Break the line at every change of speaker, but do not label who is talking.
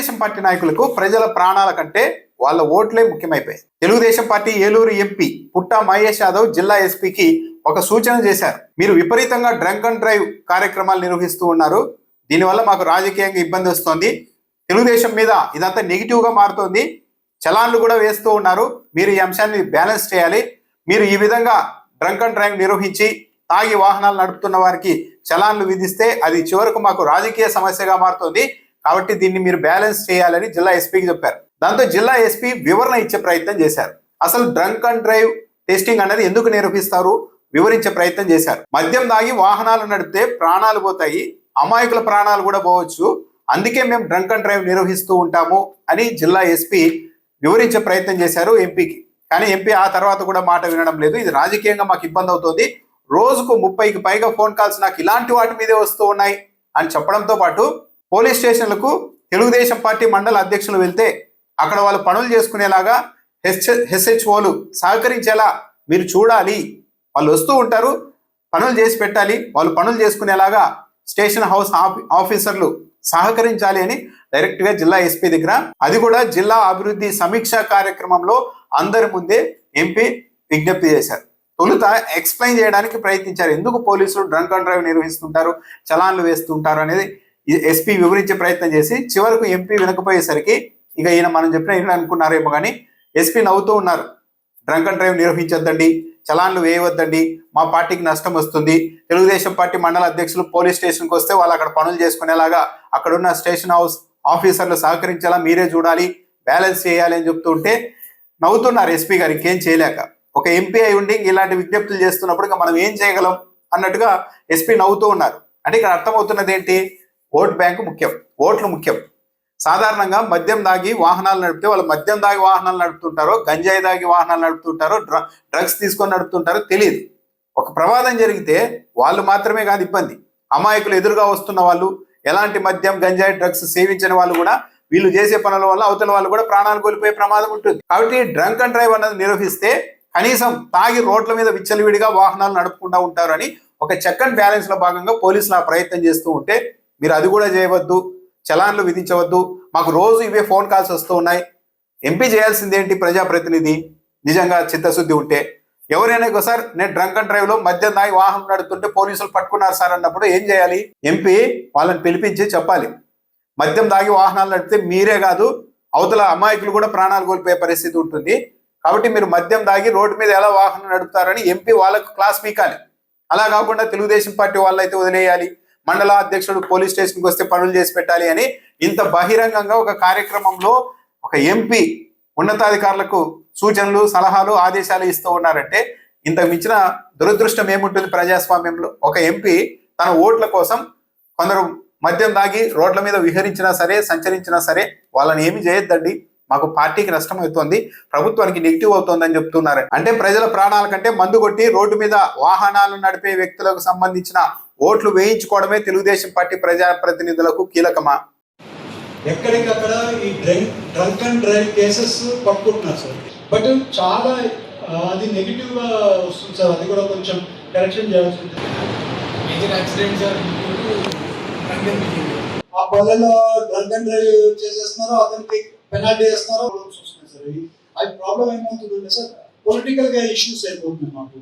Telugu Desam party నాయకులకు ప్రజల ప్రాణాల కంటే వాళ్ళ ఓట్లే ముఖ్యమైపోయాయి. తెలుగుదేశం పార్టీ ఏలూరు ఎంపీ పుట్టా మహేష్ యాదవ్ జిల్లా ఎస్పీకి ఒక సూచన చేశారు. మీరు విపరీతంగా డ్రంక్ అండ్ డ్రైవ్ కార్యక్రమాలు నిర్వహిస్తూ ఉన్నారు, దీనివల్ల మాకు రాజకీయంగా ఇబ్బంది వస్తుంది, తెలుగుదేశం మీద ఇదంతా నెగిటివ్ గా మారుతోంది, చలాన్లు కూడా వేస్తూ ఉన్నారు, మీరు ఈ అంశాన్ని బ్యాలెన్స్ చేయాలి, మీరు ఈ విధంగా డ్రంక్ అండ్ డ్రైవ్ నిర్వహించి తాగి వాహనాలు నడుపుతున్న వారికి చలాన్లు విధిస్తే అది చివరకు మాకు రాజకీయ సమస్యగా మారుతుంది, కాబట్టి దీన్ని మీరు బ్యాలెన్స్ చేయాలని జిల్లా ఎస్పీకి చెప్పారు. దాంతో జిల్లా ఎస్పీ వివరణ ఇచ్చే ప్రయత్నం చేశారు. అసలు డ్రంక్ అండ్ డ్రైవ్ టెస్టింగ్ అనేది ఎందుకు నిర్వహిస్తారు వివరించే ప్రయత్నం చేశారు. మద్యం దాగి వాహనాలు నడిపితే ప్రాణాలు పోతాయి, అమాయకుల ప్రాణాలు కూడా పోవచ్చు, అందుకే మేము డ్రంక్ అండ్ డ్రైవ్ నిర్వహిస్తూ ఉంటాము అని జిల్లా ఎస్పీ వివరించే ప్రయత్నం చేశారు ఎంపీకి. కానీ ఎంపీ ఆ తర్వాత కూడా మాట వినడం లేదు. ఇది రాజకీయంగా మాకు ఇబ్బంది అవుతుంది, రోజుకు 30కి పైగా ఫోన్ కాల్స్ నాకు ఇలాంటి వాటి మీదే వస్తూ ఉన్నాయి అని చెప్పడంతో పాటు పోలీస్ స్టేషన్లకు తెలుగుదేశం పార్టీ మండల అధ్యక్షులు వెళ్తే అక్కడ వాళ్ళు పనులు చేసుకునేలాగా హెచ్హెచ్ఓలు సహకరించేలా మీరు చూడాలి, వాళ్ళు వస్తూ ఉంటారు, పనులు చేసి పెట్టాలి, వాళ్ళు పనులు చేసుకునేలాగా స్టేషన్ హౌస్ ఆఫీసర్లు సహకరించాలి అని డైరెక్ట్ గా జిల్లా ఎస్పీ దగ్గర, అది కూడా జిల్లా అభివృద్ధి సమీక్ష కార్యక్రమంలో అందరి ముందే ఎంపీ విజ్ఞప్తి చేశారు. తొలుత ఎక్స్ప్లెయిన్ చేయడానికి ప్రయత్నించారు, ఎందుకు పోలీసులు డ్రంక్ అండ్ డ్రైవ్ నిర్వహిస్తుంటారు, చలాన్లు వేస్తుంటారు అనేది ఎస్పీ వివరించే ప్రయత్నం చేసి చివరకు ఎంపీ వినకపోయేసరికి ఇక ఈయన మనం చెప్పిన అనుకున్నారేమో కానీ ఎస్పీ నవ్వుతూ ఉన్నారు. డ్రంక్ అండ్ డ్రైవ్ నిర్వహించొద్దండి, చలాన్లు వేయవద్దండి, మా పార్టీకి నష్టం వస్తుంది, తెలుగుదేశం పార్టీ మండల అధ్యక్షులు పోలీస్ స్టేషన్కి వస్తే వాళ్ళు అక్కడ పనులు చేసుకునేలాగా అక్కడున్న స్టేషన్ హౌస్ ఆఫీసర్లు సహకరించేలా మీరే చూడాలి, బ్యాలెన్స్ చేయాలి అని చెప్తూ ఉంటే నవ్వుతున్నారు ఎస్పీ గారు ఇంకేం చేయలేక. ఒక ఎంపీ అయి ఉండి ఇలాంటి విజ్ఞప్తులు చేస్తున్నప్పుడు ఇంకా మనం ఏం చేయగలం అన్నట్టుగా ఎస్పీ నవ్వుతూ ఉన్నారు. అంటే ఇక్కడ అర్థమవుతున్నది ఏంటి, ఓట్ బ్యాంకు ముఖ్యం, ఓట్లు ముఖ్యం. సాధారణంగా మద్యం దాగి వాహనాలు నడిపితే వాళ్ళు మద్యం దాగి వాహనాలు నడుపుతుంటారో, గంజాయి దాగి వాహనాలు నడుపుతుంటారో, డ్రగ్స్ తీసుకొని నడుపుతుంటారో తెలియదు. ఒక ప్రమాదం జరిగితే వాళ్ళు మాత్రమే కాదు ఇబ్బంది, అమాయకులు ఎదురుగా వస్తున్న వాళ్ళు, ఎలాంటి మద్యం గంజాయి డ్రగ్స్ సేవించిన వాళ్ళు కూడా వీళ్ళు చేసే పనుల వల్ల అవతల వాళ్ళు కూడా ప్రాణాలు కోల్పోయే ప్రమాదం ఉంటుంది. కాబట్టి డ్రంక్ అండ్ డ్రైవ్ అన్నది నిర్వహిస్తే కనీసం తాగి రోడ్ల మీద విచ్చలవిడిగా వాహనాలు నడుపుకుండా ఉంటారని ఒక చెక్ అండ్ బ్యాలెన్స్ లో భాగంగా పోలీసులు ఆ ప్రయత్నం చేస్తూ ఉంటే మీరు అది కూడా చేయవద్దు, చలాన్లు విధించవద్దు, మాకు రోజు ఇవే ఫోన్ కాల్స్ వస్తూ ఉన్నాయి. ఎంపీ చేయాల్సిందేంటి, ప్రజాప్రతినిధి నిజంగా చిత్తశుద్ధి ఉంటే ఎవరైనా ఒకసారి నేను డ్రంక్ అండ్ డ్రైవ్ లో మద్యం దాగి వాహనం నడుపుతుంటే పోలీసులు పట్టుకున్నారు సార్ అన్నప్పుడు ఏం చేయాలి, ఎంపీ వాళ్ళని పిలిపించి చెప్పాలి, మద్యం దాగి వాహనాలు నడిపితే మీరే కాదు అవతల అమాయకులు కూడా ప్రాణాలు కోల్పోయే పరిస్థితి ఉంటుంది, కాబట్టి మీరు మద్యం దాగి రోడ్డు మీద ఎలా వాహనం నడుపుతారని ఎంపీ వాళ్ళకు క్లాస్ పీకాలి. అలా కాకుండా తెలుగుదేశం పార్టీ వాళ్ళైతే వదిలేయాలి, మండల అధ్యక్షుడు పోలీస్ స్టేషన్కి వస్తే పనులు చేసి పెట్టాలి అని ఇంత బహిరంగంగా ఒక కార్యక్రమంలో ఒక ఎంపీ ఉన్నతాధికారులకు సూచనలు సలహాలు ఆదేశాలు ఇస్తూ ఉన్నారంటే ఇంతకు మించిన దురదృష్టం ఏముంటుంది ప్రజాస్వామ్యంలో. ఒక ఎంపీ తన ఓట్ల కోసం కొందరు మద్యం దాగి రోడ్ల మీద విహరించినా సరే సంచరించినా సరే వాళ్ళని ఏమి చేయొద్దండి, మాకు పార్టీకి నష్టం అవుతుంది, ప్రభుత్వానికి నెగిటివ్ అవుతుందని చెప్తున్నారు. అంటే ప్రజల ప్రాణాల కంటే మందు కొట్టి రోడ్డు మీద వాహనాలు నడిపే వ్యక్తులకు సంబంధించిన ఓట్లు వేయించుకోవడమే తెలుగుదేశం పార్టీ ప్రజాప్రతినిధులకు కీలకమా?
ఎక్కడికక్కడ ఈ డ్రంక్ అండ్ డ్రైవ్ కేసెస్ పట్టుకుంటున్నారు సార్, బట్ చాలా అది నెగిటివ్ గా వస్తుంది సార్, అది కూడా కొంచెం కరెక్షన్ చేయాల్సి ఉంటుంది.
మేజర్ యాక్సిడెంట్ సార్,
ఆ పల్లెలో డ్రంక్ అండ్ డ్రైవ్ చేసేస్తున్నారు, అతనికి పెనాల్టీ చేస్తున్నారు, వస్తున్నాయి సార్. అది ప్రాబ్లం ఏమవుతుందంటే సార్ పొలిటికల్ గా ఇష్యూస్ అయిపోతుంది మాకు.